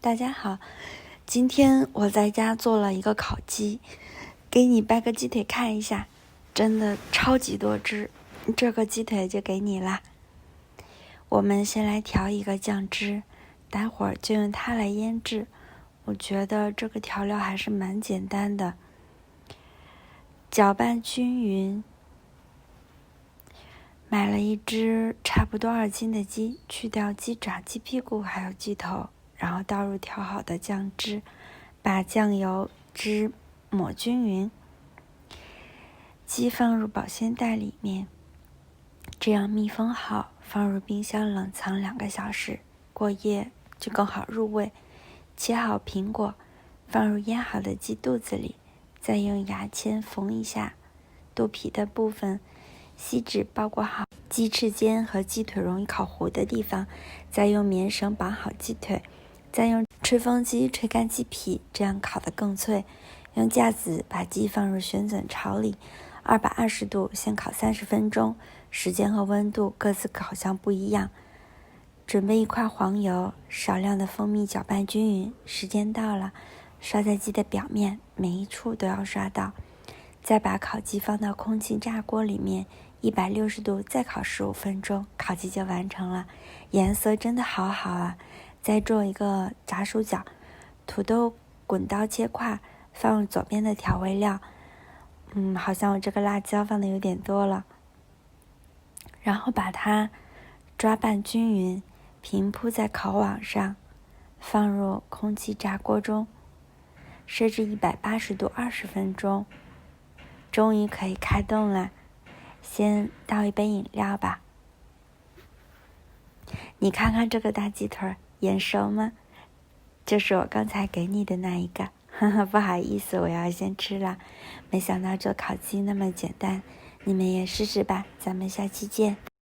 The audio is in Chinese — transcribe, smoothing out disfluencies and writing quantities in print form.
大家好，今天我在家做了一个烤鸡，给你掰个鸡腿看一下，真的超级多汁，这个鸡腿就给你啦。我们先来调一个酱汁，待会儿就用它来腌制。我觉得这个调料还是蛮简单的，搅拌均匀。买了一只差不多2斤的鸡，去掉鸡爪、鸡屁股还有鸡头，然后倒入调好的酱汁，把酱油汁抹均匀。鸡放入保鲜袋里面，这样密封好，放入冰箱冷藏2个小时，过夜就更好入味。切好苹果，放入腌好的鸡肚子里，再用牙签缝一下肚皮的部分，锡纸包裹好鸡翅尖和鸡腿容易烤糊的地方，再用棉绳绑好鸡腿，再用吹风机吹干鸡皮，这样烤得更脆。用架子把鸡放入旋转槽里，220度先烤30分钟，时间和温度各自烤箱不一样。准备1块黄油，少量的蜂蜜，搅拌均匀。时间到了，刷在鸡的表面，每一处都要刷到。再把烤鸡放到空气炸锅里面，160度再烤15分钟，烤鸡就完成了。颜色真的好好啊！再做一个炸薯角，土豆滚刀切块，放入左边的调味料。好像我这个辣椒放的有点多了。然后把它抓拌均匀，平铺在烤网上，放入空气炸锅中，设置180度20分钟。终于可以开动了，先倒一杯饮料吧。你看看这个大鸡腿，眼熟吗？就是我刚才给你的那一个。不好意思，我要先吃了。没想到做烤鸡那么简单，你们也试试吧。咱们下期见。